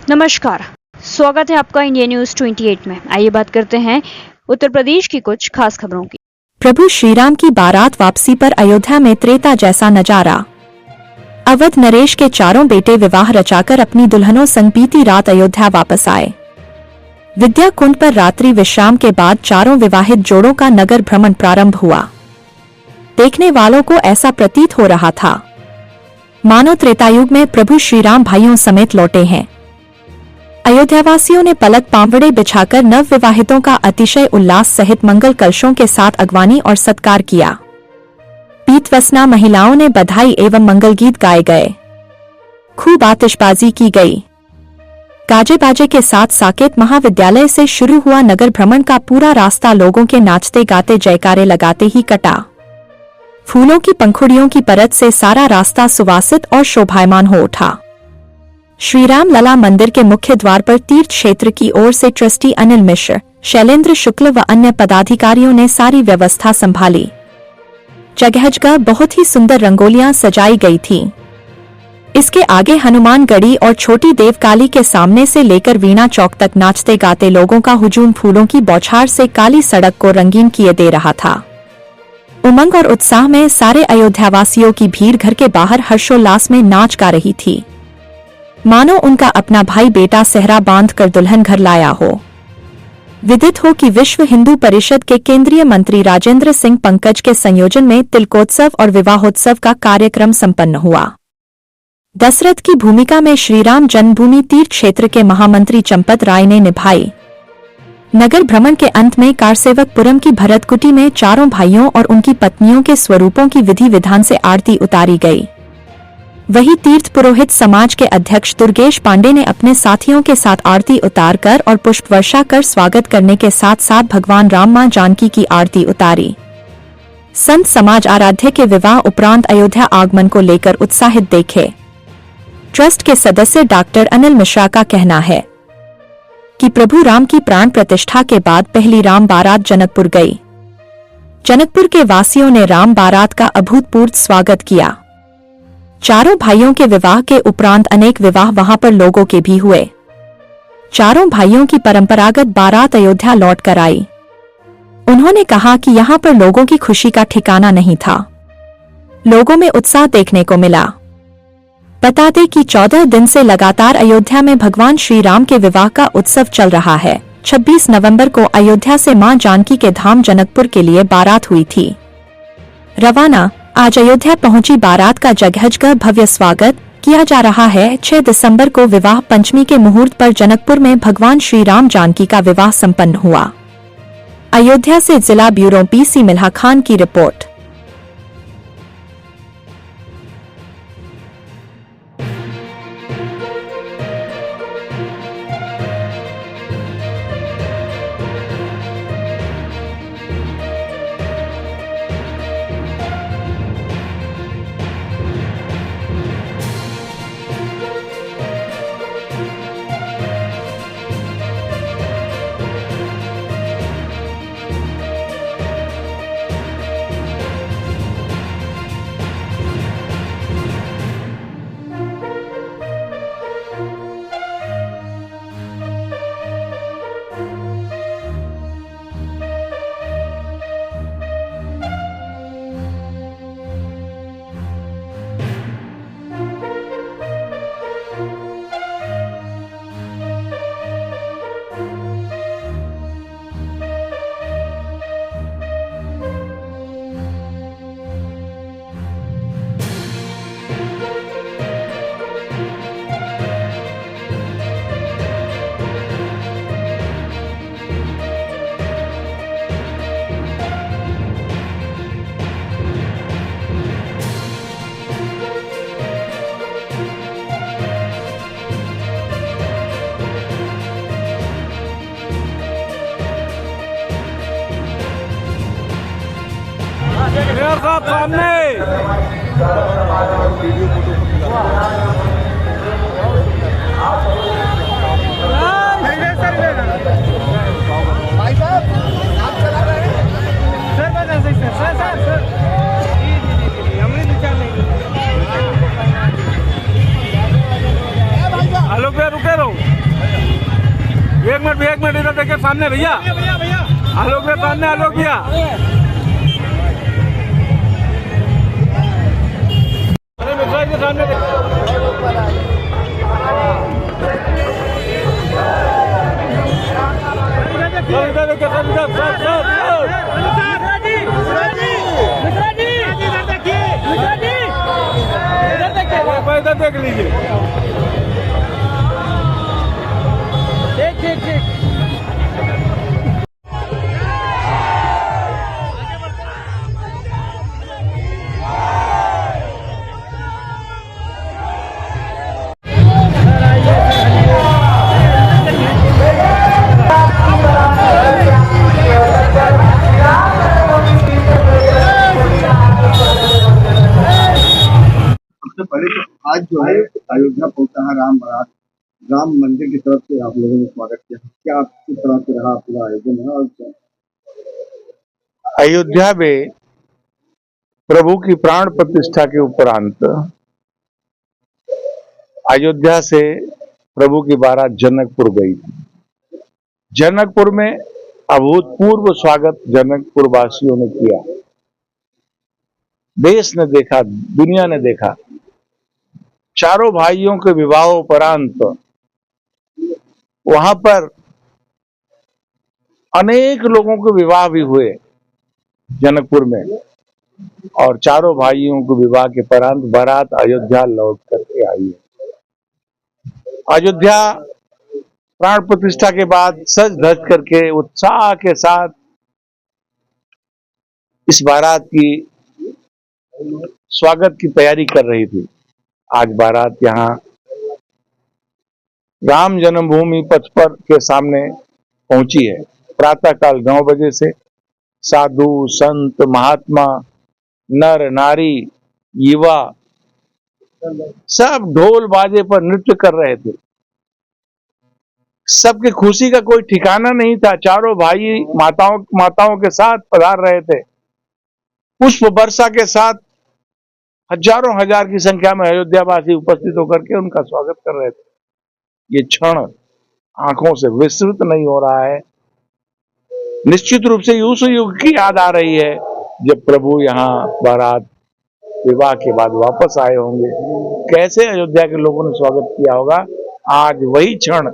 नमस्कार। स्वागत है आपका इंडिया न्यूज 28 में। आइए बात करते हैं उत्तर प्रदेश की कुछ खास खबरों की। प्रभु श्रीराम की बारात वापसी पर अयोध्या में त्रेता जैसा नजारा। अवध नरेश के चारों बेटे विवाह रचाकर अपनी दुल्हनों संग बीती रात अयोध्या वापस आए। विद्या कुंड पर रात्रि विश्राम के बाद चारों विवाहित जोड़ों का नगर भ्रमण प्रारंभ हुआ। देखने वालों को ऐसा प्रतीत हो रहा था मानो त्रेतायुग में प्रभु श्रीराम भाइयों समेत लौटे हैं। अयोध्यावासियों ने पलक पांवड़े बिछाकर नव विवाहितों का अतिशय उल्लास सहित मंगल कलशों के साथ अगवानी और सत्कार किया। पीतवसना महिलाओं ने बधाई एवं मंगल गीत गाए गए। खूब आतिशबाजी की गई। गाजे बाजे के साथ साकेत महाविद्यालय से शुरू हुआ नगर भ्रमण का पूरा रास्ता लोगों के नाचते गाते जयकारे लगाते ही कटा। फूलों की पंखुड़ियों की परत से सारा रास्ता सुवासित और शोभायमान हो उठा। श्रीराम लला मंदिर के मुख्य द्वार पर तीर्थ क्षेत्र की ओर से ट्रस्टी अनिल मिश्र, शैलेंद्र शुक्ल व अन्य पदाधिकारियों ने सारी व्यवस्था संभाली। जगह जगह बहुत ही सुंदर रंगोलियां सजाई गई थीं। इसके आगे हनुमानगढ़ी और छोटी देवकाली के सामने से लेकर वीणा चौक तक नाचते गाते लोगों का हुजूम फूलों की बौछार से काली सड़क को रंगीन किए दे रहा था। उमंग और उत्साह में सारे अयोध्यावासियों की भीड़ घर के बाहर हर्षोल्लास में नाच गा रही थी, मानो उनका अपना भाई बेटा सेहरा बांध कर दुल्हन घर लाया हो। विदित हो कि विश्व हिंदू परिषद के केंद्रीय मंत्री राजेंद्र सिंह पंकज के संयोजन में तिलकोत्सव और विवाहोत्सव का कार्यक्रम संपन्न हुआ। दशरथ की भूमिका में श्रीराम जन्मभूमि तीर्थ क्षेत्र के महामंत्री चंपत राय ने निभाई। नगर भ्रमण के अंत में कारसेवकपुरम की भरतकुटी में चारों भाइयों और उनकी पत्नियों के स्वरूपों की विधि विधान से आरती उतारी गई। वही तीर्थ पुरोहित समाज के अध्यक्ष दुर्गेश पांडे ने अपने साथियों के साथ आरती उतारकर और पुष्प वर्षा कर स्वागत करने के साथ साथ भगवान राम मां जानकी की आरती उतारी। संत समाज आराध्य के विवाह उपरांत अयोध्या आगमन को लेकर उत्साहित देखे। ट्रस्ट के सदस्य डॉक्टर अनिल मिश्रा का कहना है कि प्रभु राम की प्राण प्रतिष्ठा के बाद पहली राम बारात जनकपुर गई। जनकपुर के वासियों ने राम बारात का अभूतपूर्व स्वागत किया। चारों भाइयों के विवाह के उपरांत अनेक विवाह वहां पर लोगों के भी हुए। चारों भाइयों की परंपरागत बारात अयोध्या लौट कर आई। उन्होंने कहा कि यहां पर लोगों की खुशी का ठिकाना नहीं था। लोगों में उत्साह देखने को मिला। बता दें कि 14 दिन से लगातार अयोध्या में भगवान श्री राम के विवाह का उत्सव चल रहा है। 26 नवंबर को अयोध्या से मां जानकी के धाम जनकपुर के लिए बारात हुई थी रवाना। आज अयोध्या पहुंची बारात का जगह जगह भव्य स्वागत किया जा रहा है। 6 दिसंबर को विवाह पंचमी के मुहूर्त पर जनकपुर में भगवान श्री राम जानकी का विवाह संपन्न हुआ। अयोध्या से जिला ब्यूरो पीसी मिल्हा खान की रिपोर्ट। मेयर साहब सामने भाई साहब आप चला रहे हैं सर। सर हमने विचार नहीं। हेलो रुके रहो। सामने भैया, आलोक के सामने, आलोक भैया। अरे मिश्रा जी के सामने देख लीजिए। ठीक। सबसे पहले तो आज जो है अयोध्या पहुंचा है राम बारात। राम मंदिर की तरफ से आप लोगों ने स्वागत किया, क्या किस तरह से रहा पूरा आयोजन है? और अयोध्या में प्रभु की प्राण प्रतिष्ठा के उपरांत अयोध्या से प्रभु की बारात जनकपुर गई थी। जनकपुर में अभूतपूर्व स्वागत जनकपुर वासियों ने किया। देश ने देखा, दुनिया ने देखा, चारों भाइयों के विवाह उपरांत वहां पर अनेक लोगों के विवाह भी हुए जनकपुर में, और चारों भाइयों के विवाह के उपरांत बारात अयोध्या लौट करके आई है। अयोध्या प्राण प्रतिष्ठा के बाद सज धज करके उत्साह के साथ इस बारात की स्वागत की तैयारी कर रही थी। आज बारात यहाँ राम जन्मभूमि पथ पर के सामने पहुंची है। प्रातःकाल 9 बजे से साधु संत महात्मा नर नारी युवा सब ढोल बाजे पर नृत्य कर रहे थे। सबकी खुशी का कोई ठिकाना नहीं था। चारों भाई माताओं के साथ पधार रहे थे। पुष्प वर्षा के साथ हजारों हजार की संख्या में अयोध्यावासी उपस्थित होकर के उनका स्वागत कर रहे थे। ये क्षण आंखों से विस्मृत नहीं हो रहा है। निश्चित रूप से उस युग की याद आ रही है जब प्रभु यहाँ बारात विवाह के बाद वापस आए होंगे। कैसे अयोध्या के लोगों ने स्वागत किया होगा, आज वही क्षण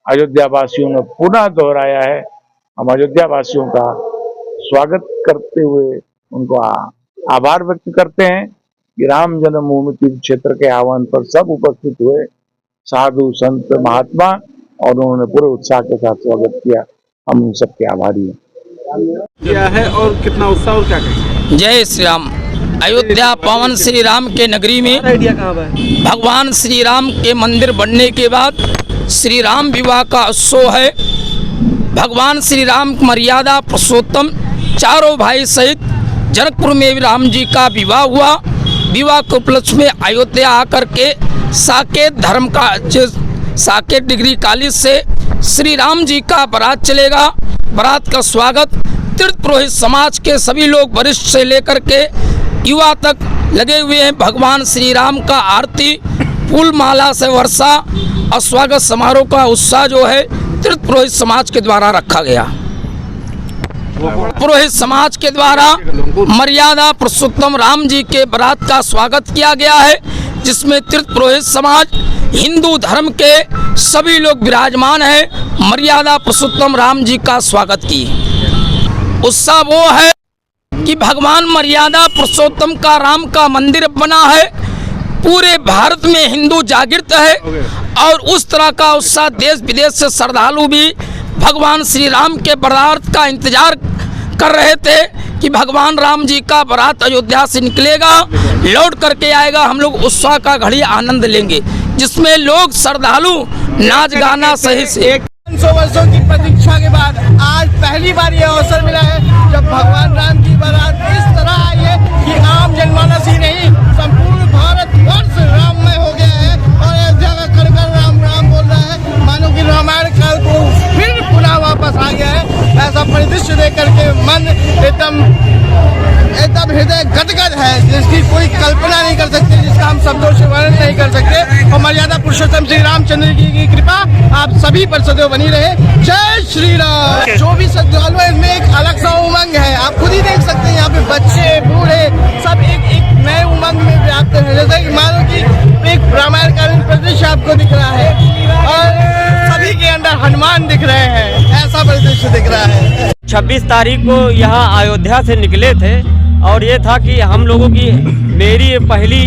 अयोध्या वासियों ने पुनः दोहराया है। हम अयोध्या वासियों का स्वागत करते हुए उनको आभार व्यक्त करते हैं कि राम जन्मभूमि तीर्थ क्षेत्र के आह्वान पर सब उपस्थित हुए साधु संत महात्मा और उन्होंने पूरे उत्साह के साथ स्वागत किया। हम उन सबके आभारी हैं। क्या है और कितना उत्साह और क्या कहेंगे? जय श्री राम। अयोध्या पवन श्री राम के नगरी में आइडिया कहाँ पर? भगवान श्री राम के मंदिर बनने के बाद श्री राम विवाह का उत्सव है। भगवान श्री राम मर्यादा पुरुषोत्तम चारों भाई सहित जनकपुर में राम जी का विवाह हुआ। विवाह के उपलक्ष्य में अयोध्या आकर के साकेत धर्म का साकेत डिग्री कॉलेज से श्री राम जी का बारात चलेगा। बारात का स्वागत तीर्थ पुरोहित समाज के सभी लोग वरिष्ठ से लेकर के युवा तक लगे हुए हैं। भगवान श्री राम का आरती फूल माला से वर्षा और स्वागत समारोह का उत्साह जो है तीर्थ पुरोहित समाज के द्वारा रखा गया। पुरोहित समाज के द्वारा मर्यादा पुरुषोत्तम राम जी के बारात का स्वागत किया गया है, जिसमें तीर्थ पुरोहित समाज हिंदू धर्म के सभी लोग विराजमान हैं। मर्यादा पुरुषोत्तम राम जी का स्वागत किए। उत्साह वो है कि भगवान मर्यादा पुरुषोत्तम का राम का मंदिर बना है। पूरे भारत में हिंदू जागृत है और उस तरह का उत्साह देश विदेश से श्रद्धालु भी भगवान श्री राम के बारात का इंतजार कर रहे थे कि भगवान राम जी का बारात अयोध्या से निकलेगा, लौट करके आएगा। हम लोग उत्साह का घड़ी आनंद लेंगे, जिसमें लोग श्रद्धालु नाच गाना सही से 500 वर्षों की प्रतीक्षा के बाद आज पहली बार यह अवसर मिला है जब भगवान राम की बारात इस तरह आई है कि आम जनमानस ही नहीं संपूर्ण भारत वर्ष राममय हो गया है और अयोध्या का कण-कण राम राम बोल रहा है। मानो कि रामायण काल को फिर पुनः वापस आ गया है। ऐसा परिदृश्य देख करके मन एकदम हृदय गदगद है, जिसकी कोई कल्पना नहीं कर सकते। का हम शब्दों से वर्णन नहीं कर सकते। और मर्यादा पुरुषोत्तम श्री रामचंद्र जी की कृपा आप सभी पर सदैव बनी रहे। जय श्री राम। जो भी श्रद्धालु है इसमें एक अलग सा उमंग है, आप खुद ही देख सकते हैं यहाँ पे बच्चे बूढ़े सब एक नए उमंग में व्याप्त है। जैसे कि मानो कि एक रामायण कालीन परिदृश्य आपको दिख रहा है और सभी के अंदर हनुमान दिख रहे हैं, ऐसा परिदृश्य दिख रहा है। 26 तारीख को यहाँ अयोध्या से निकले थे और ये था कि हम लोगों की मेरी ये पहली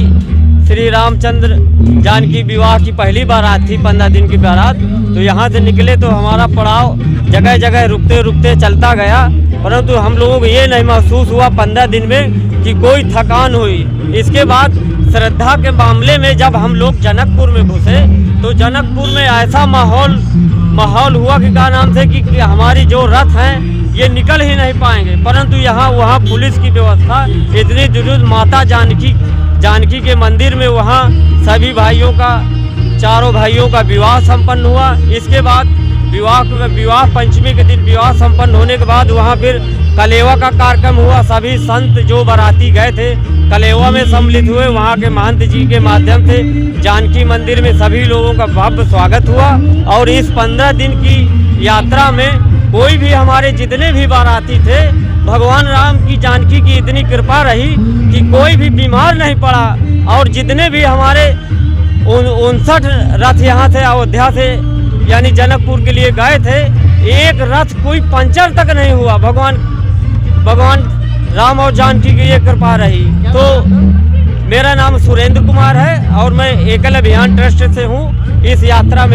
श्री रामचंद्र जानकी विवाह की पहली बारात थी, 15 दिन की बारात। तो यहाँ से निकले तो हमारा पड़ाव जगह जगह रुकते रुकते चलता गया, परंतु हम लोगों को ये नहीं महसूस हुआ 15 दिन में कि कोई थकान हुई। इसके बाद श्रद्धा के मामले में जब हम लोग जनकपुर में घुसे तो जनकपुर में ऐसा माहौल हुआ कि क्या नाम से कि हमारी जो रथ हैं ये निकल ही नहीं पाएंगे, परंतु यहाँ वहाँ पुलिस की व्यवस्था इतनी दुरुस्त। माता जानकी के मंदिर में वहाँ सभी भाइयों का, चारों भाइयों का विवाह संपन्न हुआ। इसके बाद विवाह पंचमी के दिन विवाह संपन्न होने के बाद वहाँ फिर कलेवा का कार्यक्रम हुआ। सभी संत जो बाराती गए थे कलेवा में सम्मिलित हुए। वहाँ के महंत जी के माध्यम से जानकी मंदिर में सभी लोगों का भव्य स्वागत हुआ। और इस 15 दिन की यात्रा में कोई भी हमारे जितने भी बाराती थे, भगवान राम की जानकी की इतनी कृपा रही कि कोई भी बीमार नहीं पड़ा। और जितने भी हमारे 59 रथ यहाँ से अयोध्या से यानी जनकपुर के लिए गए थे, एक रथ कोई पंचर तक नहीं हुआ। भगवान राम और जानकी की ये कृपा रही। तो मेरा नाम सुरेंद्र कुमार है और मैं एकल अभियान ट्रस्ट से हूँ। इस यात्रा में